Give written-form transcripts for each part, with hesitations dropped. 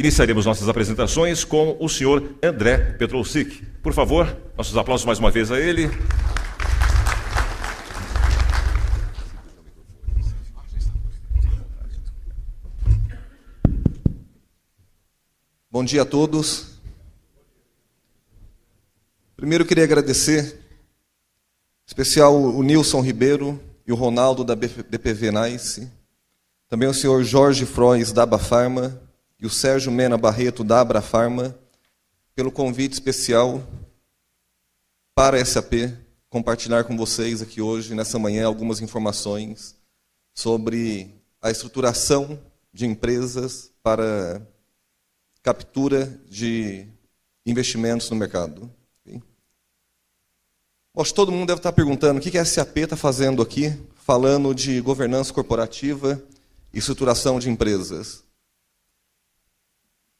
Iniciaremos nossas apresentações com o senhor André Petrolsik. Por favor, nossos aplausos mais uma vez a ele. Bom dia a todos. Primeiro eu queria agradecer, em especial o Nilson Ribeiro e o Ronaldo da DPV Nice, também o senhor Jorge Frois da Abafarma e o Sérgio Mena Barreto da Abrafarma, pelo convite especial para a SAP compartilhar com vocês aqui hoje, nessa manhã, algumas informações sobre a estruturação de empresas para captura de investimentos no mercado. Acho que todo mundo deve estar perguntando o que a SAP está fazendo aqui, falando de governança corporativa e estruturação de empresas.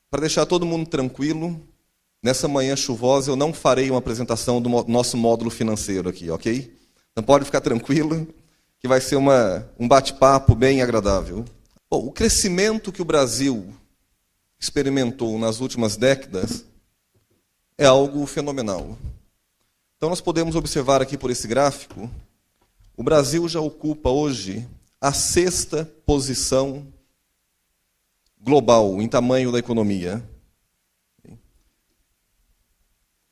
Para deixar todo mundo tranquilo, nessa manhã chuvosa eu não farei uma apresentação do nosso módulo financeiro aqui, ok? Então pode ficar tranquilo, que vai ser um bate-papo bem agradável. Bom, o crescimento que o Brasil experimentou nas últimas décadas é algo fenomenal. Então nós podemos observar aqui por esse gráfico, o Brasil já ocupa hoje a 6ª posição global em tamanho da economia.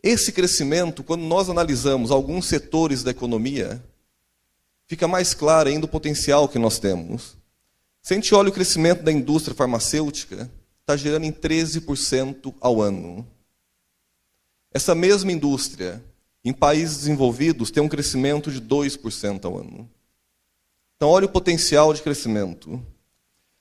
Esse crescimento, quando nós analisamos alguns setores da economia, fica mais claro ainda o potencial que nós temos. Se a gente olha o crescimento da indústria farmacêutica, está girando em 13% ao ano. Essa mesma indústria, em países desenvolvidos, tem um crescimento de 2% ao ano. Então, olha o potencial de crescimento.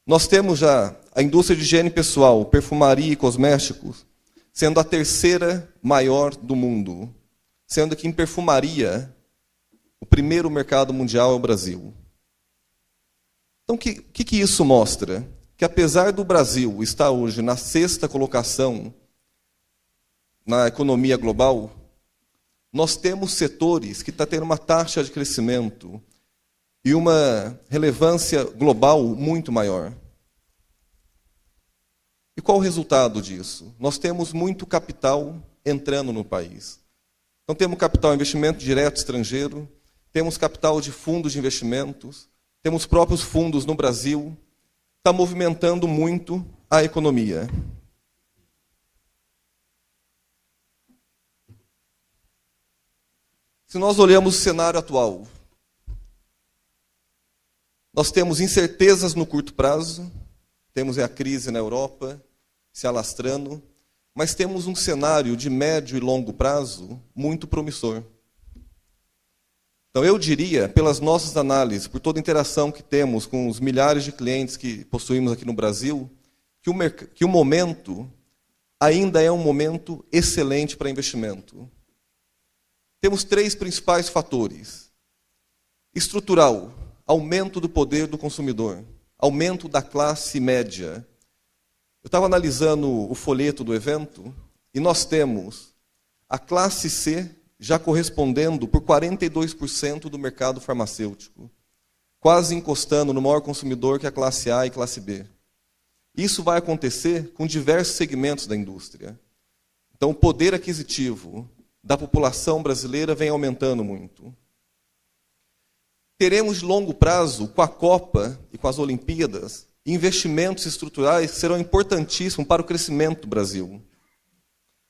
Nós temos já a indústria de higiene pessoal, perfumaria e cosméticos, sendo a 3ª maior do mundo, sendo que em perfumaria, o primeiro mercado mundial é o Brasil. Então, o que isso mostra? Que apesar do Brasil estar hoje na 6ª colocação na economia global, nós temos setores que estão tendo uma taxa de crescimento e uma relevância global muito maior. E qual o resultado disso? Nós temos muito capital entrando no país. Então temos capital investimento direto estrangeiro, temos capital de fundos de investimentos, temos próprios fundos no Brasil, está movimentando muito a economia. Se nós olhamos o cenário atual, nós temos incertezas no curto prazo, temos a crise na Europa se alastrando, mas temos um cenário de médio e longo prazo muito promissor. Então eu diria, pelas nossas análises, por toda a interação que temos com os milhares de clientes que possuímos aqui no Brasil, que o momento ainda é um momento excelente para investimento. Temos 3 principais fatores. Estrutural, aumento do poder do consumidor, aumento da classe média. Eu estava analisando o folheto do evento e nós temos a classe C já correspondendo por 42% do mercado farmacêutico, quase encostando no maior consumidor que é a classe A e classe B. Isso vai acontecer com diversos segmentos da indústria. Então, o poder aquisitivo da população brasileira vem aumentando muito. Teremos de longo prazo, com a Copa e com as Olimpíadas, investimentos estruturais que serão importantíssimos para o crescimento do Brasil.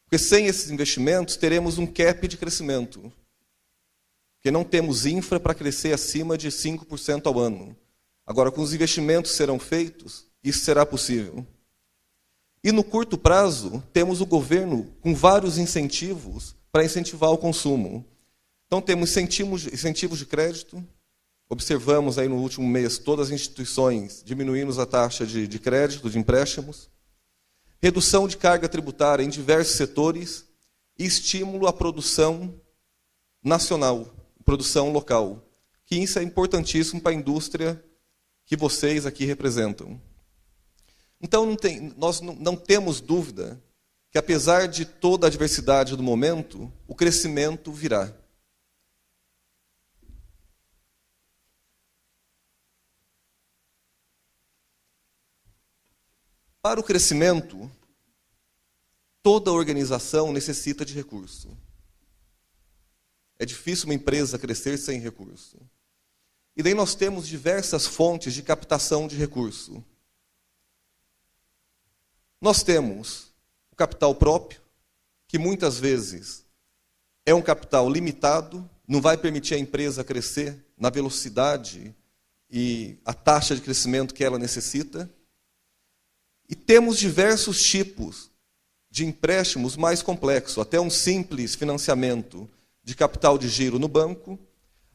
Porque sem esses investimentos, teremos um cap de crescimento. Porque não temos infra para crescer acima de 5% ao ano. Agora, com os investimentos que serão feitos, isso será possível. E no curto prazo, temos o governo com vários incentivos para incentivar o consumo. Então, temos incentivos de crédito. Observamos aí no último mês todas as instituições diminuindo a taxa de crédito, de empréstimos. Redução de carga tributária em diversos setores e estímulo à produção nacional, produção local. Que isso é importantíssimo para a indústria que vocês aqui representam. Então, nós não temos dúvida que, apesar de toda a adversidade do momento, o crescimento virá. Para o crescimento, toda organização necessita de recurso. É difícil uma empresa crescer sem recurso. E daí nós temos diversas fontes de captação de recurso. Nós temos o capital próprio, que muitas vezes é um capital limitado, não vai permitir a empresa crescer na velocidade e a taxa de crescimento que ela necessita. E temos diversos tipos de empréstimos mais complexos, até um simples financiamento de capital de giro no banco,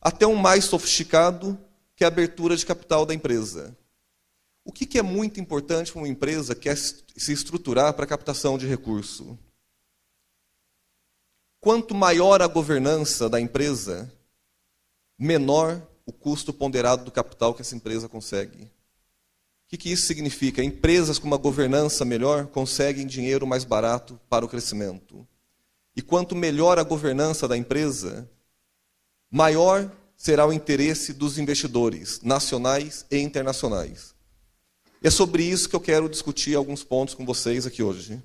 até um mais sofisticado, que é a abertura de capital da empresa. O que é muito importante para uma empresa que quer se estruturar para a captação de recurso? Quanto maior a governança da empresa, menor o custo ponderado do capital que essa empresa consegue. O que isso significa? Empresas com uma governança melhor conseguem dinheiro mais barato para o crescimento. E quanto melhor a governança da empresa, maior será o interesse dos investidores, nacionais e internacionais. E é sobre isso que eu quero discutir alguns pontos com vocês aqui hoje.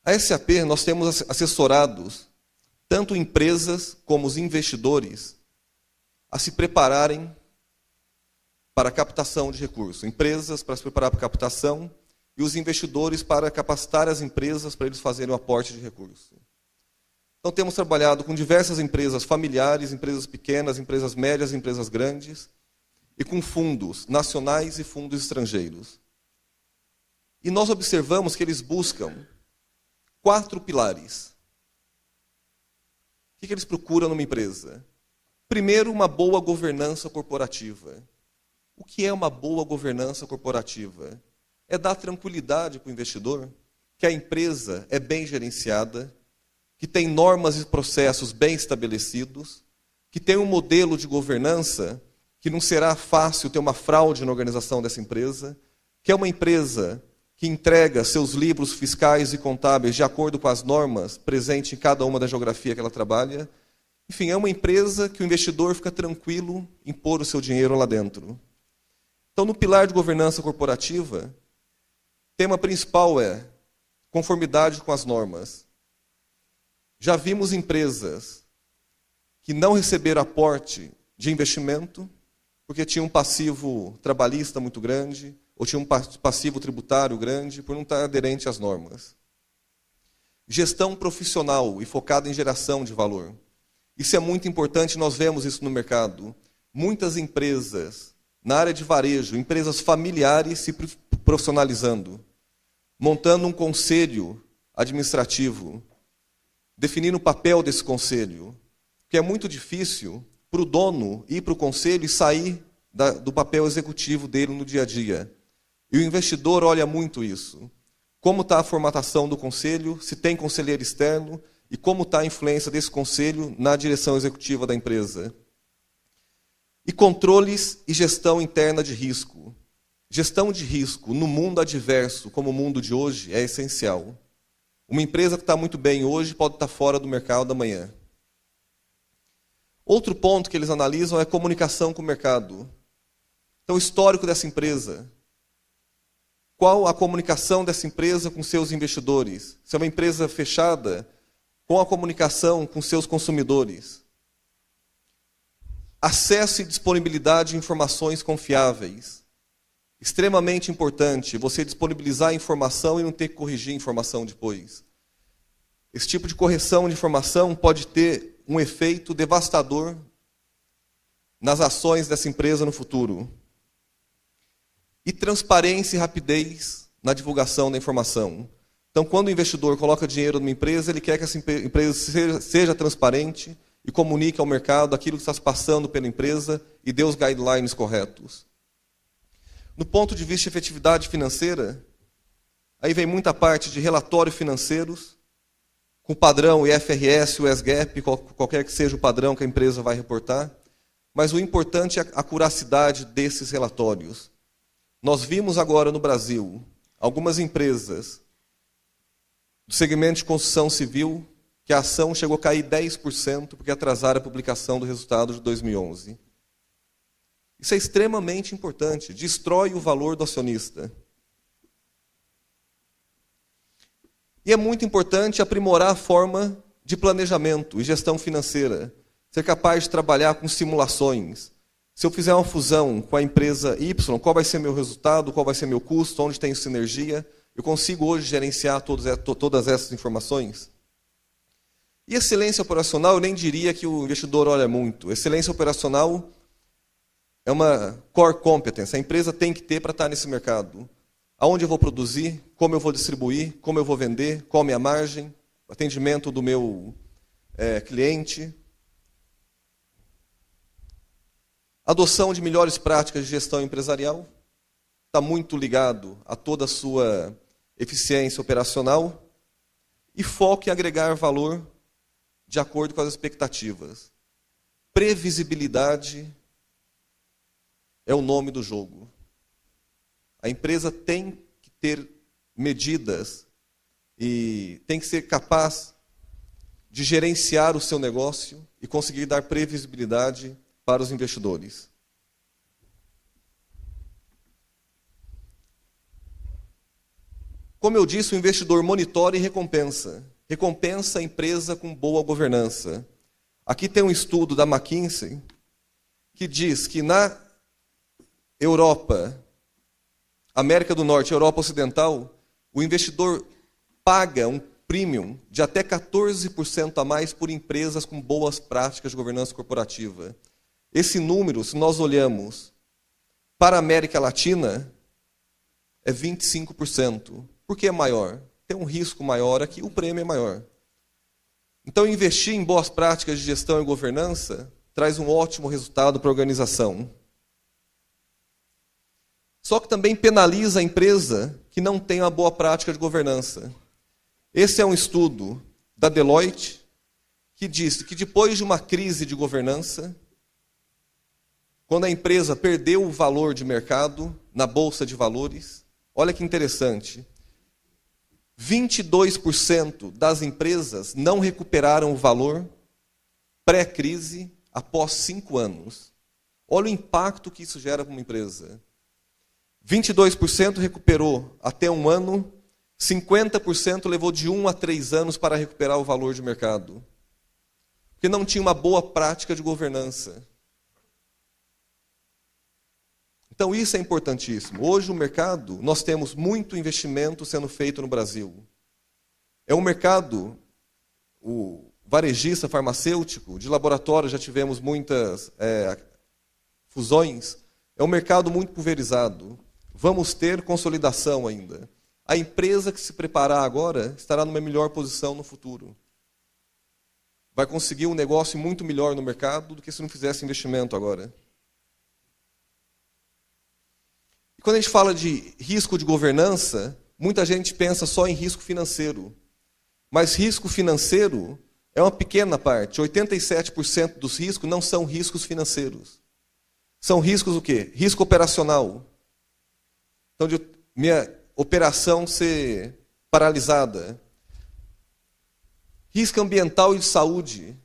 A SAP, nós temos assessorados tanto empresas como os investidores a se prepararem para a captação de recursos. Empresas para se preparar para a captação e os investidores para capacitar as empresas para eles fazerem o aporte de recursos. Então temos trabalhado com diversas empresas familiares, empresas pequenas, empresas médias, empresas grandes, e com fundos nacionais e fundos estrangeiros. E nós observamos que eles buscam 4 pilares. O que eles procuram numa empresa? Primeiro, uma boa governança corporativa. O que é uma boa governança corporativa? É dar tranquilidade para o investidor que a empresa é bem gerenciada, que tem normas e processos bem estabelecidos, que tem um modelo de governança que não será fácil ter uma fraude na organização dessa empresa, que é uma empresa que entrega seus livros fiscais e contábeis de acordo com as normas presentes em cada uma da geografia que ela trabalha. Enfim, é uma empresa que o investidor fica tranquilo em pôr o seu dinheiro lá dentro. Então, no pilar de governança corporativa, o tema principal é conformidade com as normas. Já vimos empresas que não receberam aporte de investimento porque tinham um passivo trabalhista muito grande, ou tinha um passivo tributário grande, por não estar aderente às normas. Gestão profissional e focada em geração de valor. Isso é muito importante, nós vemos isso no mercado. Muitas empresas, na área de varejo, empresas familiares se profissionalizando, montando um conselho administrativo, definindo o papel desse conselho, que é muito difícil para o dono ir para o conselho e sair do papel executivo dele no dia a dia. E o investidor olha muito isso. Como está a formatação do conselho, se tem conselheiro externo, e como está a influência desse conselho na direção executiva da empresa. E controles e gestão interna de risco. Gestão de risco no mundo adverso, como o mundo de hoje, é essencial. Uma empresa que está muito bem hoje pode estar fora do mercado amanhã. Outro ponto que eles analisam é a comunicação com o mercado. Então, o histórico dessa empresa. Qual a comunicação dessa empresa com seus investidores? Se é uma empresa fechada, com a comunicação com seus consumidores. Acesso e disponibilidade de informações confiáveis. Extremamente importante você disponibilizar a informação e não ter que corrigir a informação depois. Esse tipo de correção de informação pode ter um efeito devastador nas ações dessa empresa no futuro. E transparência e rapidez na divulgação da informação. Então, quando o investidor coloca dinheiro numa empresa, ele quer que essa empresa seja transparente e comunique ao mercado aquilo que está se passando pela empresa e dê os guidelines corretos. No ponto de vista de efetividade financeira, aí vem muita parte de relatórios financeiros, com padrão IFRS, US-GAAP, qualquer que seja o padrão que a empresa vai reportar, mas o importante é a curacidade desses relatórios. Nós vimos agora no Brasil algumas empresas do segmento de construção civil que a ação chegou a cair 10% porque atrasaram a publicação do resultado de 2011. Isso é extremamente importante, destrói o valor do acionista. E é muito importante aprimorar a forma de planejamento e gestão financeira, ser capaz de trabalhar com simulações. Se eu fizer uma fusão com a empresa Y, qual vai ser meu resultado, qual vai ser meu custo, onde tem sinergia? Eu consigo hoje gerenciar todas essas informações? E excelência operacional, eu nem diria que o investidor olha muito. Excelência operacional é uma core competence, a empresa tem que ter para estar nesse mercado. Aonde eu vou produzir, como eu vou distribuir, como eu vou vender, qual a minha margem, atendimento do meu cliente. Adoção de melhores práticas de gestão empresarial está muito ligado a toda a sua eficiência operacional e foco em agregar valor de acordo com as expectativas. Previsibilidade é o nome do jogo. A empresa tem que ter medidas e tem que ser capaz de gerenciar o seu negócio e conseguir dar previsibilidade para os investidores. Como eu disse, o investidor monitora e recompensa. Recompensa a empresa com boa governança. Aqui tem um estudo da McKinsey que diz que na Europa, América do Norte e Europa Ocidental, o investidor paga um premium de até 14% a mais por empresas com boas práticas de governança corporativa. Esse número, se nós olhamos para a América Latina, é 25%. Por que é maior? Tem um risco maior aqui, o prêmio é maior. Então, investir em boas práticas de gestão e governança traz um ótimo resultado para a organização. Só que também penaliza a empresa que não tem uma boa prática de governança. Esse é um estudo da Deloitte que diz que depois de uma crise de governança, quando a empresa perdeu o valor de mercado na bolsa de valores, olha que interessante, 22% das empresas não recuperaram o valor pré-crise após 5 anos. Olha o impacto que isso gera para uma empresa. 22% recuperou até 1 ano, 50% levou de 1 a 3 anos para recuperar o valor de mercado. Porque não tinha uma boa prática de governança. Então isso é importantíssimo. Hoje o mercado, nós temos muito investimento sendo feito no Brasil. É um mercado, o varejista farmacêutico, de laboratório já tivemos muitas fusões. É um mercado muito pulverizado. Vamos ter consolidação ainda. A empresa que se preparar agora estará numa melhor posição no futuro. Vai conseguir um negócio muito melhor no mercado do que se não fizesse investimento agora. E quando a gente fala de risco de governança, muita gente pensa só em risco financeiro. Mas risco financeiro é uma pequena parte. 87% dos riscos não são riscos financeiros. São riscos o quê? Risco operacional. Então, de minha operação ser paralisada. Risco ambiental e de saúde.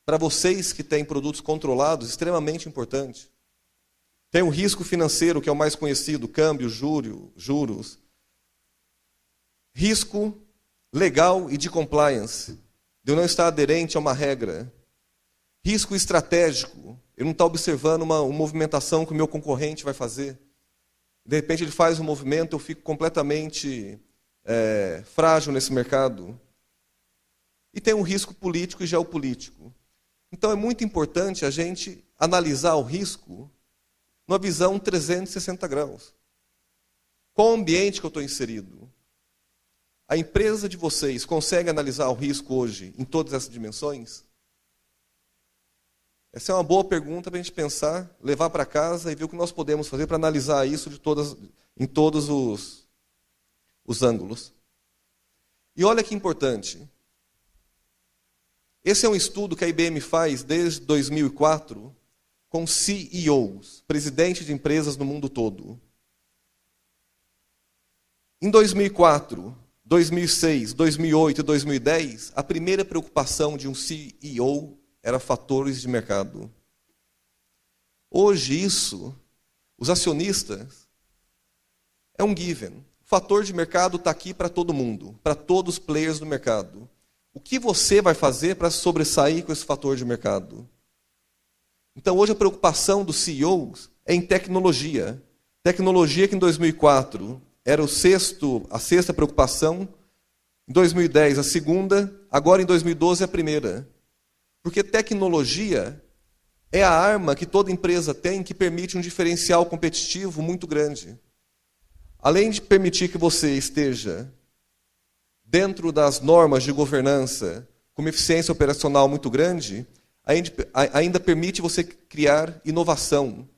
Para vocês que têm produtos controlados, extremamente importante. Tem o risco financeiro, que é o mais conhecido, câmbio, juros. Risco legal e de compliance, de eu não estar aderente a uma regra. Risco estratégico, eu não estar observando uma movimentação que o meu concorrente vai fazer. De repente ele faz um movimento, eu fico completamente frágil nesse mercado. E tem um risco político e geopolítico. Então é muito importante a gente analisar o risco numa visão 360 graus. Qual o ambiente que eu estou inserido? A empresa de vocês consegue analisar o risco hoje em todas essas dimensões? Essa é uma boa pergunta para a gente pensar, levar para casa e ver o que nós podemos fazer para analisar isso em todos os ângulos. E olha que importante. Esse é um estudo que a IBM faz desde 2004 com CEOs, presidentes de empresas no mundo todo. Em 2004, 2006, 2008 e 2010, a primeira preocupação de um CEO era fatores de mercado. Hoje os acionistas, é um given. O fator de mercado está aqui para todo mundo, para todos os players do mercado. O que você vai fazer para sobressair com esse fator de mercado? Então, hoje a preocupação dos CEOs é em tecnologia. Tecnologia que em 2004 era a sexta preocupação, em 2010 a segunda, agora em 2012 a primeira. Porque tecnologia é a arma que toda empresa tem que permite um diferencial competitivo muito grande. Além de permitir que você esteja dentro das normas de governança, com uma eficiência operacional muito grande, ainda permite você criar inovação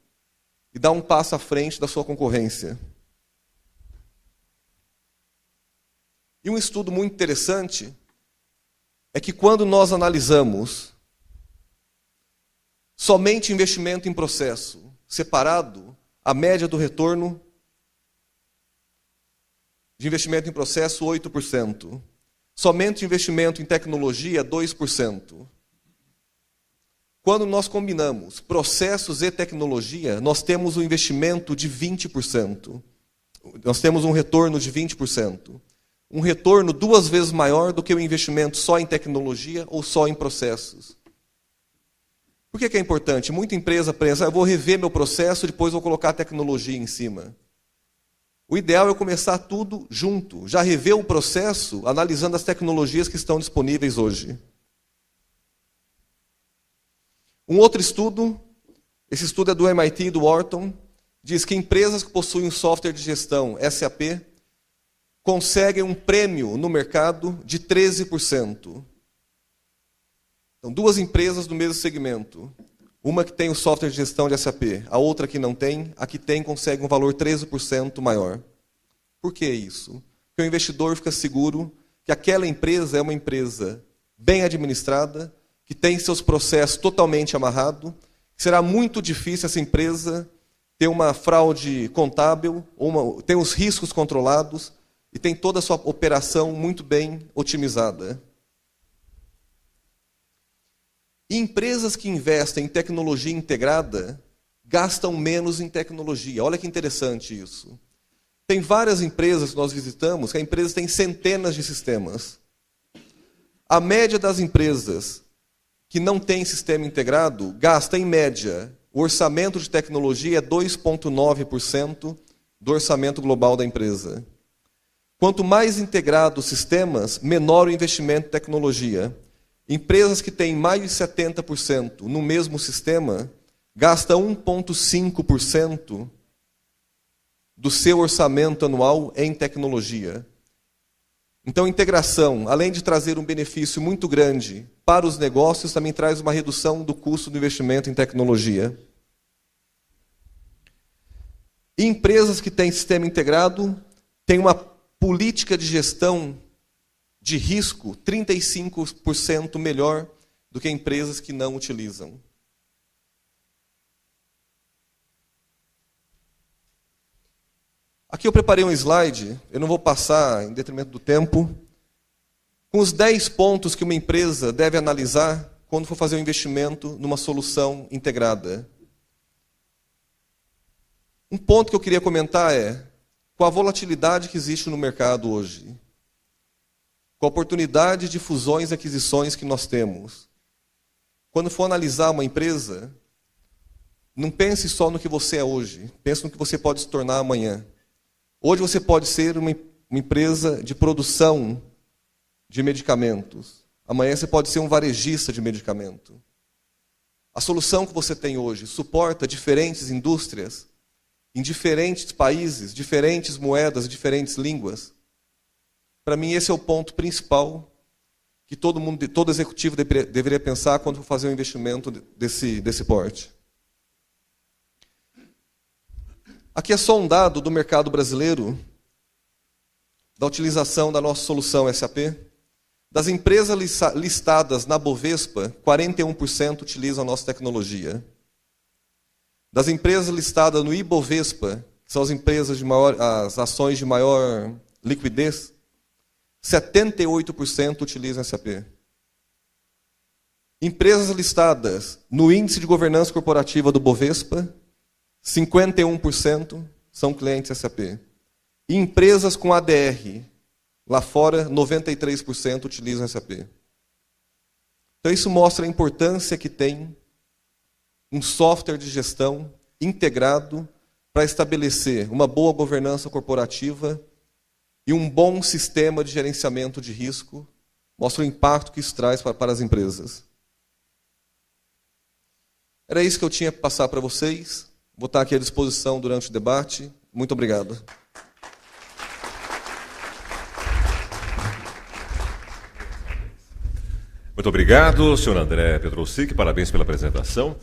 e dar um passo à frente da sua concorrência. E um estudo muito interessante é que quando nós analisamos somente investimento em processo separado, a média do retorno de investimento em processo, 8%. Somente investimento em tecnologia, 2%. Quando nós combinamos processos e tecnologia, nós temos um investimento de 20%. Nós temos um retorno de 20%. Um retorno 2 vezes maior do que o investimento só em tecnologia ou só em processos. Por que é importante? Muita empresa pensa, eu vou rever meu processo, depois vou colocar tecnologia em cima. O ideal é começar tudo junto, já rever o processo, analisando as tecnologias que estão disponíveis hoje. Um outro estudo, esse estudo é do MIT e do Wharton, diz que empresas que possuem um software de gestão SAP conseguem um prêmio no mercado de 13%. Então, 2 empresas do mesmo segmento. Uma que tem o software de gestão de SAP, a outra que não tem, a que tem consegue um valor 13% maior. Por que isso? Porque o investidor fica seguro que aquela empresa é uma empresa bem administrada, que tem seus processos totalmente amarrados, que será muito difícil essa empresa ter uma fraude contábil, ter os riscos controlados e tem toda a sua operação muito bem otimizada. E empresas que investem em tecnologia integrada gastam menos em tecnologia. Olha que interessante isso. Tem várias empresas que nós visitamos, que a empresa tem centenas de sistemas. A média das empresas que não tem sistema integrado gasta, em média, o orçamento de tecnologia é 2,9% do orçamento global da empresa. Quanto mais integrados os sistemas, menor o investimento em tecnologia. Empresas que têm mais de 70% no mesmo sistema gastam 1,5% do seu orçamento anual em tecnologia. Então, integração, além de trazer um benefício muito grande para os negócios, também traz uma redução do custo do investimento em tecnologia. E empresas que têm sistema integrado têm uma política de gestão de risco 35% melhor do que empresas que não utilizam. Aqui eu preparei um slide, eu não vou passar em detrimento do tempo, com os 10 pontos que uma empresa deve analisar quando for fazer um investimento numa solução integrada. Um ponto que eu queria comentar é, com a volatilidade que existe no mercado hoje, com a oportunidade de fusões e aquisições que nós temos, quando for analisar uma empresa, não pense só no que você é hoje, pense no que você pode se tornar amanhã. Hoje você pode ser uma empresa de produção de medicamentos. Amanhã você pode ser um varejista de medicamento. A solução que você tem hoje suporta diferentes indústrias, em diferentes países, diferentes moedas, diferentes línguas. Para mim, esse é o ponto principal que todo executivo deveria pensar quando for fazer um investimento desse porte. Aqui é só um dado do mercado brasileiro, da utilização da nossa solução SAP. Das empresas listadas na Bovespa, 41% utilizam a nossa tecnologia. Das empresas listadas no Ibovespa, que são as empresas as ações de maior liquidez, 78% utilizam SAP. Empresas listadas no Índice de Governança Corporativa do Bovespa, 51% são clientes SAP. E empresas com ADR, lá fora, 93% utilizam SAP. Então isso mostra a importância que tem um software de gestão integrado para estabelecer uma boa governança corporativa e um bom sistema de gerenciamento de risco. Mostra o impacto que isso traz para as empresas. Era isso que eu tinha para passar para vocês. Vou estar aqui à disposição durante o debate. Muito obrigado. Muito obrigado, senhor André Petrosik. Parabéns pela apresentação.